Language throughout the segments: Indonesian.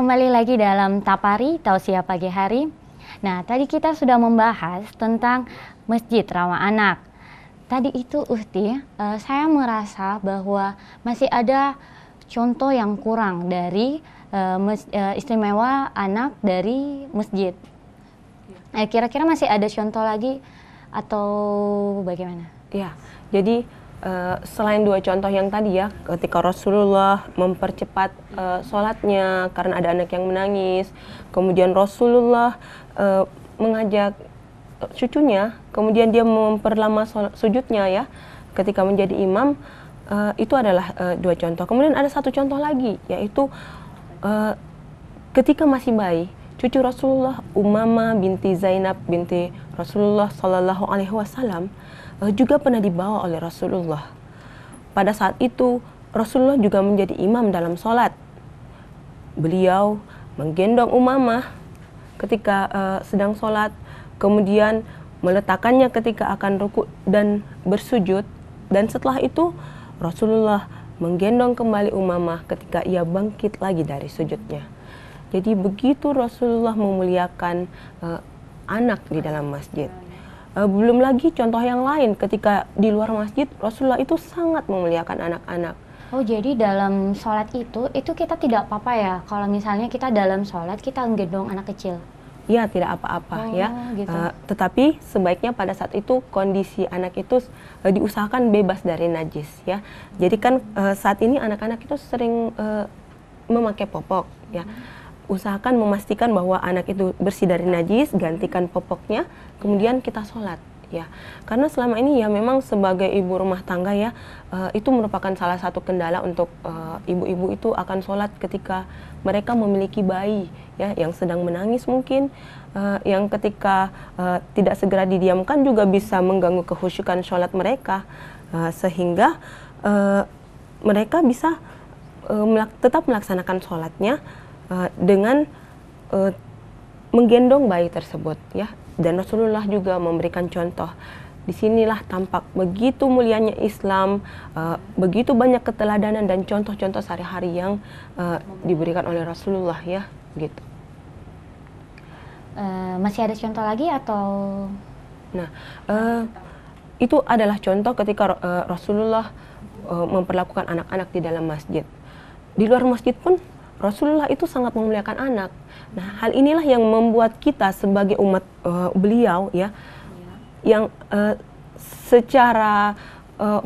kembali lagi dalam Tapari Tausiah Pagi Hari. Nah, tadi kita sudah membahas tentang masjid ramah anak. Tadi itu Uhti, saya merasa bahwa masih ada contoh yang kurang dari istimewa anak dari masjid. Kira-kira masih ada contoh lagi atau bagaimana? Ya, jadi selain dua contoh yang tadi ya, ketika Rasulullah mempercepat sholatnya karena ada anak yang menangis, kemudian Rasulullah mengajak cucunya, kemudian dia memperlama sujudnya ya, ketika menjadi imam, itu adalah dua contoh. Kemudian ada satu contoh lagi, yaitu ketika masih bayi, cucu Rasulullah Umamah binti Zainab binti Rasulullah Shallallahu Alaihi Wasallam juga pernah dibawa oleh Rasulullah. Pada saat itu Rasulullah juga menjadi imam dalam sholat. Beliau menggendong Umamah ketika sedang sholat, kemudian meletakkannya ketika akan rukuk dan bersujud, dan setelah itu Rasulullah menggendong kembali Umamah ketika ia bangkit lagi dari sujudnya. Jadi begitu Rasulullah memuliakan anak di dalam masjid. Belum lagi contoh yang lain, ketika di luar masjid Rasulullah itu sangat memuliakan anak-anak. Oh, jadi dalam sholat itu kita tidak apa-apa ya kalau misalnya kita dalam sholat kita gendong anak kecil? Ya, tidak apa-apa ya. Gitu. Tetapi sebaiknya pada saat itu kondisi anak itu diusahakan bebas dari najis ya. Jadi kan saat ini anak-anak itu sering memakai popok ya. Usahakan memastikan bahwa anak itu bersih dari najis, gantikan popoknya, kemudian kita sholat ya. Karena selama ini ya memang sebagai ibu rumah tangga ya, itu merupakan salah satu kendala untuk ibu-ibu itu akan sholat ketika mereka memiliki bayi ya yang sedang menangis mungkin, yang ketika tidak segera didiamkan juga bisa mengganggu kehusyukan sholat mereka, sehingga mereka bisa tetap melaksanakan sholatnya dengan menggendong bayi tersebut ya. Dan Rasulullah juga memberikan contoh. Disinilah tampak begitu mulianya Islam, begitu banyak keteladanan dan contoh-contoh sehari-hari yang diberikan oleh Rasulullah ya, gitu. Masih ada contoh lagi atau? Nah, itu adalah contoh ketika Rasulullah memperlakukan anak-anak di dalam masjid. Di luar masjid pun Rasulullah itu sangat memuliakan anak. Nah, hal inilah yang membuat kita sebagai umat beliau ya, yang secara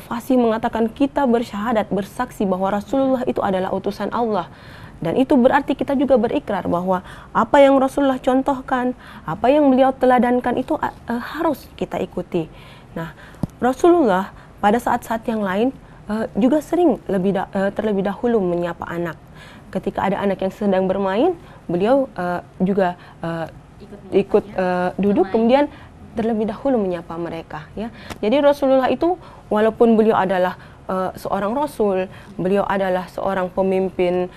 fasih mengatakan kita bersyahadat, bersaksi bahwa Rasulullah itu adalah utusan Allah. Dan itu berarti kita juga berikrar bahwa apa yang Rasulullah contohkan, apa yang beliau teladankan itu harus kita ikuti. Nah, Rasulullah pada saat-saat yang lain juga sering terlebih dahulu menyapa anak. Ketika ada anak yang sedang bermain, beliau juga ikut duduk, kemudian terlebih dahulu menyapa mereka ya. Jadi Rasulullah itu walaupun beliau adalah seorang rasul, beliau adalah seorang pemimpin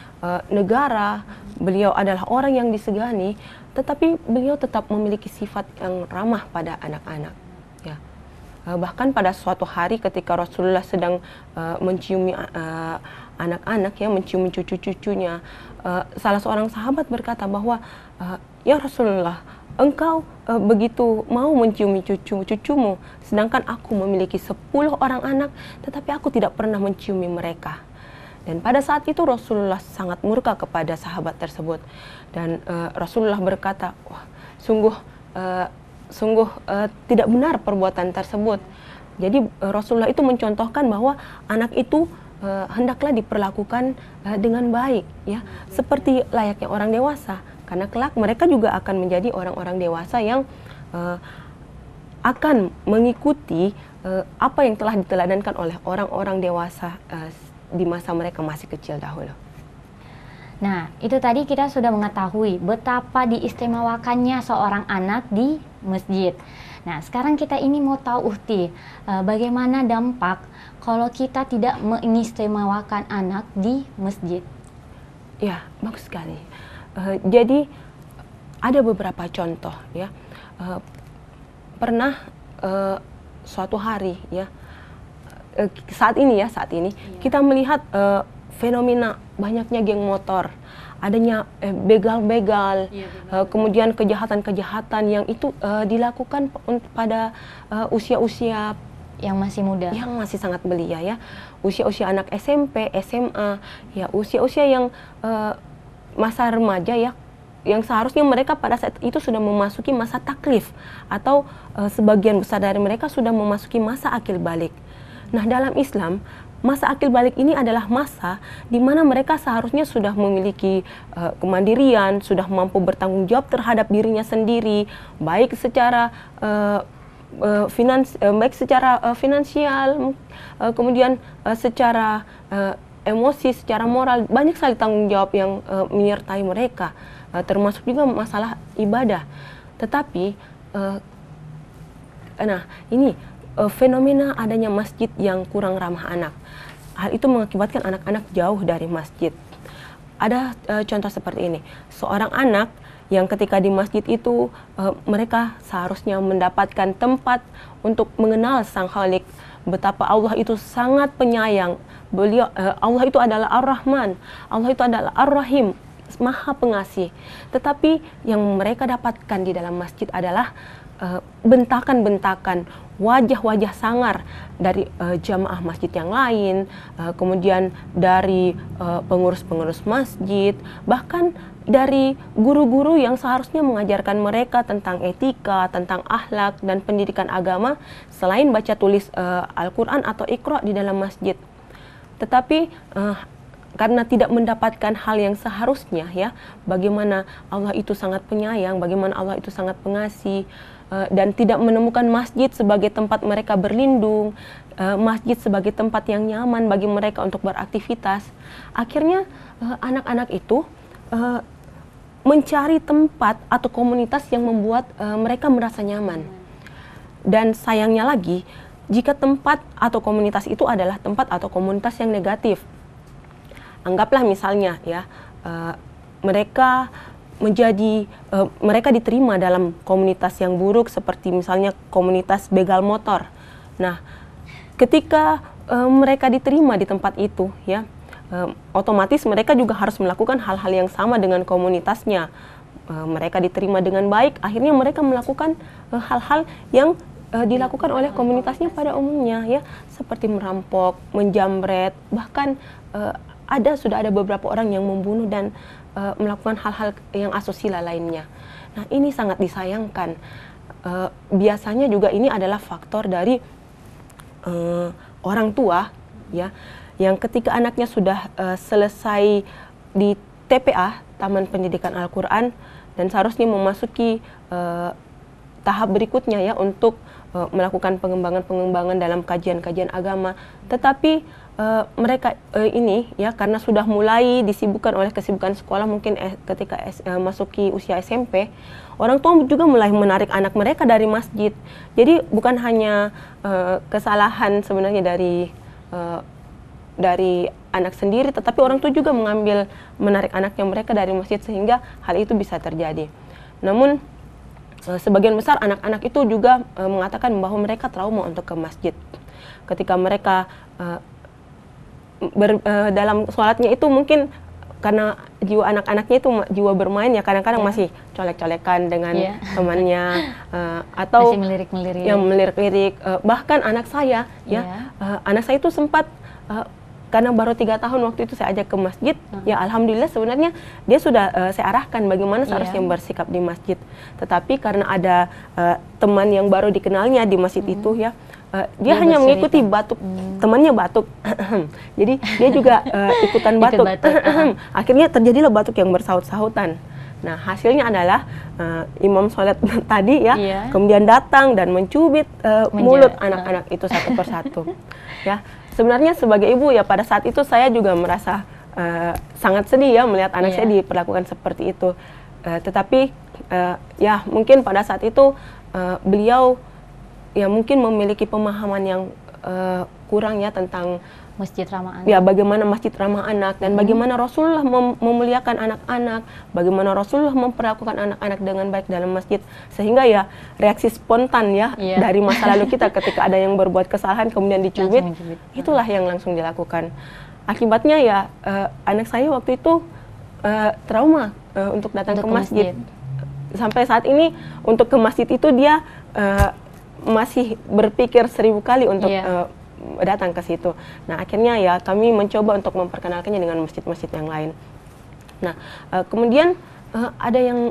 negara, beliau adalah orang yang disegani, tetapi beliau tetap memiliki sifat yang ramah pada anak-anak ya. Bahkan pada suatu hari ketika Rasulullah sedang menciumi anak-anak ya, mencium cucu-cucunya, salah seorang sahabat berkata bahwa ya Rasulullah, engkau begitu mau menciumi cucu-cucumu, sedangkan aku memiliki 10 orang anak, tetapi aku tidak pernah menciumi mereka. Dan pada saat itu Rasulullah sangat murka kepada sahabat tersebut, dan Rasulullah berkata, wah, sungguh tidak benar perbuatan tersebut. Jadi Rasulullah itu mencontohkan bahwa anak itu hendaklah diperlakukan dengan baik ya, seperti layaknya orang dewasa, karena kelak mereka juga akan menjadi orang-orang dewasa yang akan mengikuti apa yang telah diteladankan oleh orang-orang dewasa di masa mereka masih kecil dahulu. Nah, itu tadi kita sudah mengetahui betapa diistimewakannya seorang anak di masjid. Nah, sekarang kita ini mau tahu Uhti, bagaimana dampak kalau kita tidak mengistimewakan anak di masjid? Ya, bagus sekali. Jadi ada beberapa contoh ya. Pernah suatu hari ya, saat ini kita melihat fenomena banyaknya geng motor, adanya begal-begal, kemudian kejahatan-kejahatan yang itu dilakukan pada usia-usia yang masih muda, yang masih sangat belia ya, usia-usia anak SMP, SMA, ya usia-usia yang masa remaja ya, yang seharusnya mereka pada saat itu sudah memasuki masa taklif atau sebagian besar dari mereka sudah memasuki masa akil balik. Nah, dalam Islam masa akil balik ini adalah masa di mana mereka seharusnya sudah memiliki kemandirian, sudah mampu bertanggung jawab terhadap dirinya sendiri, baik secara finansial, kemudian secara emosi, secara moral, banyak sekali tanggung jawab yang menyertai mereka, termasuk juga masalah ibadah. Tetapi nah ini fenomena adanya masjid yang kurang ramah anak. Hal itu mengakibatkan anak-anak jauh dari masjid. Ada contoh seperti ini, seorang anak yang ketika di masjid itu mereka seharusnya mendapatkan tempat untuk mengenal Sang Khalik, betapa Allah itu sangat penyayang. Allah itu adalah Ar-Rahman, Allah itu adalah Ar-Rahim, Maha Pengasih. Tetapi yang mereka dapatkan di dalam masjid adalah bentakan-bentakan, wajah-wajah sangar dari jamaah masjid yang lain, kemudian dari pengurus-pengurus masjid, bahkan dari guru-guru yang seharusnya mengajarkan mereka tentang etika, tentang akhlak dan pendidikan agama selain baca tulis Al-Quran atau Iqra di dalam masjid. Tetapi karena tidak mendapatkan hal yang seharusnya ya, bagaimana Allah itu sangat penyayang, bagaimana Allah itu sangat pengasih, dan tidak menemukan masjid sebagai tempat mereka berlindung, masjid sebagai tempat yang nyaman bagi mereka untuk beraktivitas. Akhirnya anak-anak itu mencari tempat atau komunitas yang membuat mereka merasa nyaman. Dan sayangnya lagi, jika tempat atau komunitas itu adalah tempat atau komunitas yang negatif, anggaplah misalnya ya, mereka diterima dalam komunitas yang buruk seperti misalnya komunitas begal motor. Nah, ketika mereka diterima di tempat itu ya, otomatis mereka juga harus melakukan hal-hal yang sama dengan komunitasnya. Mereka diterima dengan baik, akhirnya mereka melakukan hal-hal yang dilakukan oleh komunitasnya pada umumnya ya, seperti merampok, menjamret, bahkan sudah ada beberapa orang yang membunuh dan melakukan hal-hal yang asusila lainnya. Nah, ini sangat disayangkan. Biasanya juga ini adalah faktor dari orang tua ya, yang ketika anaknya sudah selesai di TPA, Taman Pendidikan Al-Quran, dan seharusnya memasuki tahap berikutnya ya untuk melakukan pengembangan-pengembangan dalam kajian-kajian agama, tetapi mereka ini ya, karena sudah mulai disibukkan oleh kesibukan sekolah, mungkin ketika masuki usia SMP, orang tua juga mulai menarik anak mereka dari masjid. Jadi bukan hanya kesalahan sebenarnya dari anak sendiri, tetapi orang tua juga menarik anaknya mereka dari masjid, sehingga hal itu bisa terjadi. Namun sebagian besar anak-anak itu juga mengatakan bahwa mereka trauma untuk ke masjid. Ketika mereka dalam sholatnya itu mungkin karena jiwa anak-anaknya itu jiwa bermain ya, kadang-kadang masih colek-colekan dengan temannya, atau masih melirik-melirik. Yang melirik-lirik. Bahkan anak saya anak saya itu sempat karena baru 3 tahun waktu itu saya ajak ke masjid, ya alhamdulillah sebenarnya dia sudah saya arahkan bagaimana seharusnya bersikap di masjid. Tetapi karena ada teman yang baru dikenalnya di masjid itu ya, dia hanya mengikuti batuk, temannya batuk, jadi dia juga ikutan batuk. Akhirnya terjadilah batuk yang bersaut-sautan. Nah, hasilnya adalah imam sholat tadi ya, kemudian datang dan mencubit mulut anak-anak itu satu persatu. Ya, sebenarnya sebagai ibu ya pada saat itu saya juga merasa sangat sedih ya melihat anak saya diperlakukan seperti itu. Tetapi ya mungkin pada saat itu beliau ya mungkin memiliki pemahaman yang kurang ya tentang masjid ramah anak. Ya, bagaimana masjid ramah anak dan bagaimana Rasulullah memuliakan anak-anak, bagaimana Rasulullah memperlakukan anak-anak dengan baik dalam masjid, sehingga ya reaksi spontan ya dari masa lalu kita ketika ada yang berbuat kesalahan kemudian dicubit, itulah yang langsung dilakukan. akibatnya ya anak saya waktu itu trauma untuk datang ke masjid. Sampai saat ini untuk ke masjid itu dia masih berpikir 1000 kali untuk datang ke situ. Nah, akhirnya ya kami mencoba untuk memperkenalkannya dengan masjid-masjid yang lain. Nah, kemudian ada yang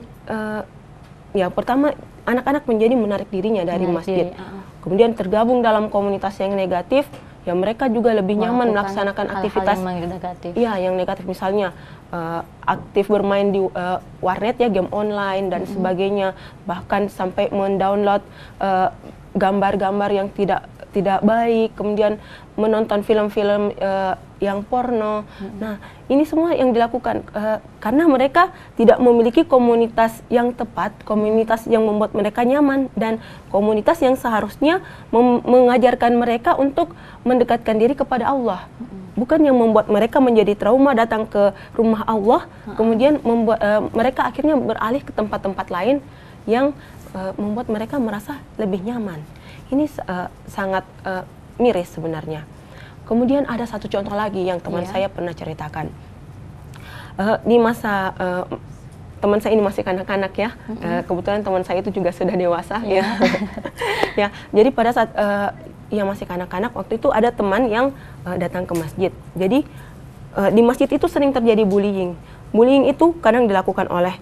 yang pertama, anak-anak menjadi menarik dirinya dari masjid. Kemudian tergabung dalam komunitas yang negatif, ya mereka juga lebih nyaman melaksanakan aktivitas yang negatif, misalnya aktif bermain di warnet ya, game online dan sebagainya, bahkan sampai mendownload gambar-gambar yang tidak baik, kemudian menonton film-film yang porno. Nah, ini semua yang dilakukan karena mereka tidak memiliki komunitas yang tepat, komunitas yang membuat mereka nyaman, dan komunitas yang seharusnya mengajarkan mereka untuk mendekatkan diri kepada Allah. Bukan yang membuat mereka menjadi trauma datang ke rumah Allah, kemudian membuat mereka akhirnya beralih ke tempat-tempat lain yang membuat mereka merasa lebih nyaman. Ini sangat miris sebenarnya. Kemudian ada satu contoh lagi yang teman saya pernah ceritakan. Di masa teman saya ini masih kanak-kanak ya, kebetulan teman saya itu juga sudah dewasa ya. Ya, jadi pada saat ia masih kanak-kanak, waktu itu ada teman yang datang ke masjid. Jadi di masjid itu sering terjadi bullying. Bullying itu kadang dilakukan oleh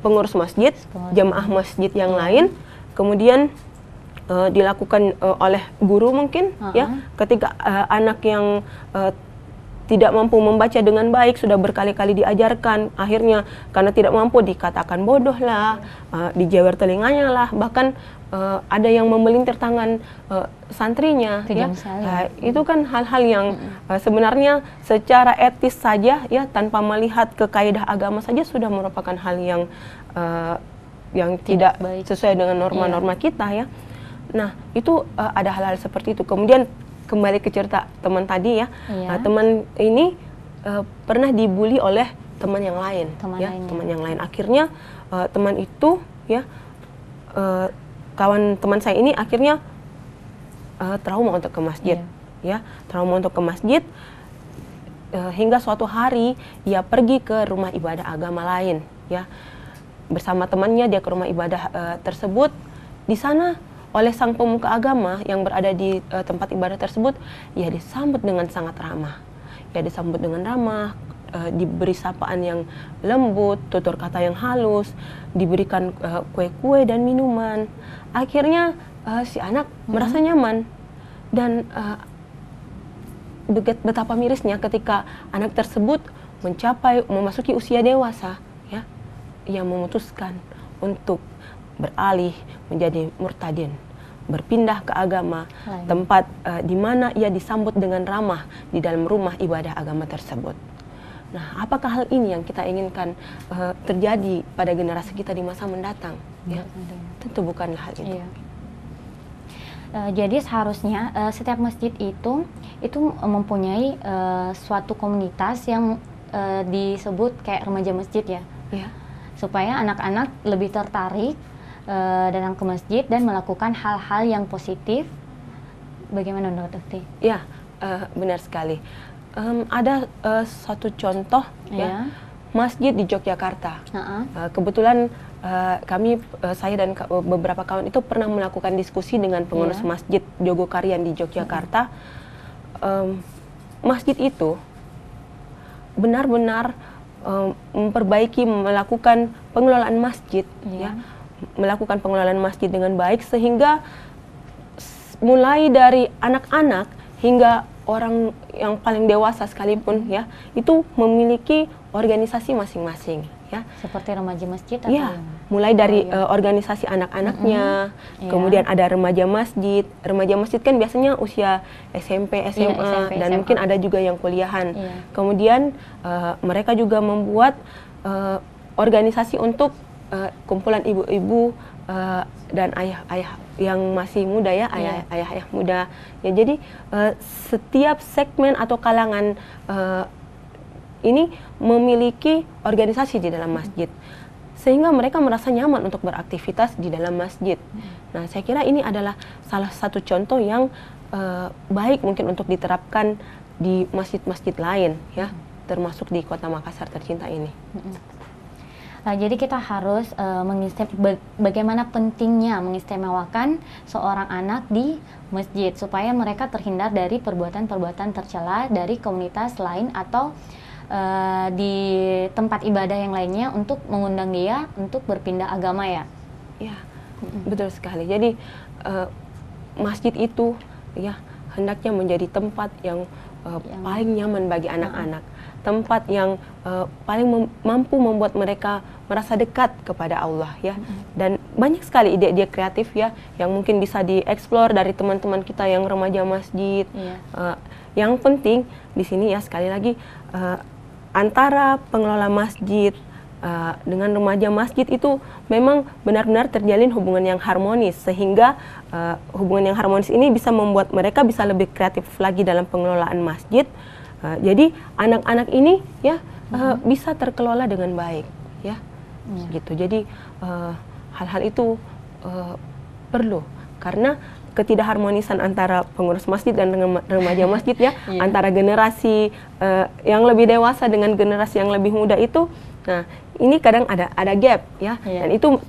pengurus masjid, jamaah masjid yang lain, kemudian dilakukan oleh guru mungkin ya, ketika anak yang tidak mampu membaca dengan baik sudah berkali-kali diajarkan, akhirnya karena tidak mampu dikatakan bodoh lah, dijewer telinganya lah, bahkan ada yang memelintir tangan santrinya ya. Itu kan hal-hal yang sebenarnya secara etis saja ya, tanpa melihat ke kaidah agama saja sudah merupakan hal yang tidak sesuai dengan norma-norma kita ya. Nah, itu ada hal-hal seperti itu. Kemudian kembali ke cerita teman tadi ya, teman ini pernah dibully oleh teman yang lain, teman yang lain. Akhirnya teman itu ya, kawan teman saya ini akhirnya trauma untuk ke masjid, ya, trauma untuk ke masjid, hingga suatu hari ia pergi ke rumah ibadah agama lain, ya, bersama temannya dia ke rumah ibadah tersebut. Di sana oleh sang pemuka agama yang berada di tempat ibadah tersebut, ya disambut dengan sangat ramah. Ya disambut dengan ramah, diberi sapaan yang lembut, tutur kata yang halus, diberikan kue-kue dan minuman. Akhirnya si anak merasa nyaman, dan betapa mirisnya ketika anak tersebut memasuki usia dewasa, ya, ia memutuskan untuk beralih menjadi murtadin, berpindah ke agama tempat di mana ia disambut dengan ramah di dalam rumah ibadah agama tersebut. Nah, apakah hal ini yang kita inginkan terjadi pada generasi kita di masa mendatang? Ya, tentu bukanlah hal itu. Jadi seharusnya setiap masjid itu mempunyai suatu komunitas yang disebut kayak remaja masjid ya. Supaya anak-anak lebih tertarik datang ke masjid dan melakukan hal-hal yang positif. Bagaimana menurut Ukti? Ya, benar sekali. Ada satu contoh ya, masjid di Yogyakarta. Kebetulan saya dan beberapa kawan itu pernah melakukan diskusi dengan pengurus masjid Jogokarian di Yogyakarta. Masjid itu benar-benar memperbaiki, melakukan pengelolaan masjid, ya, melakukan pengelolaan masjid dengan baik, sehingga mulai dari anak-anak hingga orang yang paling dewasa sekalipun ya, itu memiliki organisasi masing-masing ya. Seperti remaja masjid atau ya, mulai dari organisasi anak-anaknya, kemudian ada remaja masjid. Remaja masjid kan biasanya usia SMP, SMA, dan SMA. Mungkin ada juga yang kuliahan. Kemudian mereka juga membuat organisasi untuk kumpulan ibu-ibu dan ayah-ayah yang masih muda ya, ayah-ayah muda. Ya, jadi setiap segmen atau kalangan ini memiliki organisasi di dalam masjid, sehingga mereka merasa nyaman untuk beraktivitas di dalam masjid. Nah, saya kira ini adalah salah satu contoh yang baik mungkin untuk diterapkan di masjid-masjid lain ya, termasuk di Kota Makassar tercinta ini. Jadi kita harus bagaimana pentingnya mengistimewakan seorang anak di masjid supaya mereka terhindar dari perbuatan-perbuatan tercela dari komunitas lain atau di tempat ibadah yang lainnya untuk mengundang dia untuk berpindah agama ya. Ya, betul sekali. Jadi masjid itu ya hendaknya menjadi tempat yang paling nyaman bagi anak-anak, tempat yang paling mampu membuat mereka merasa dekat kepada Allah ya. Dan banyak sekali ide-ide kreatif ya yang mungkin bisa dieksplor dari teman-teman kita yang remaja masjid. Yang penting di sini ya sekali lagi antara pengelola masjid dengan remaja masjid itu memang benar-benar terjalin hubungan yang harmonis, sehingga hubungan yang harmonis ini bisa membuat mereka bisa lebih kreatif lagi dalam pengelolaan masjid. Jadi anak-anak ini ya bisa terkelola dengan baik ya. Gitu. Jadi hal-hal itu perlu, karena ketidakharmonisan antara pengurus masjid dan remaja masjid ya, antara generasi yang lebih dewasa dengan generasi yang lebih muda itu, nah ini kadang ada gap ya, dan itu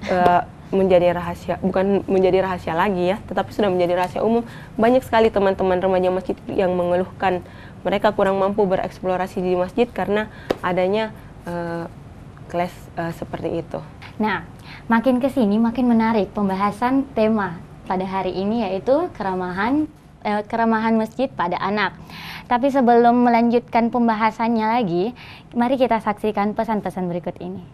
menjadi rahasia, bukan menjadi rahasia lagi ya, tetapi sudah menjadi rahasia umum. Banyak sekali teman-teman remaja masjid yang mengeluhkan mereka kurang mampu bereksplorasi di masjid karena adanya kelas seperti itu. Nah, makin kesini makin menarik pembahasan tema pada hari ini, yaitu keramahan masjid pada anak. Tapi sebelum melanjutkan pembahasannya lagi, mari kita saksikan pesan-pesan berikut ini.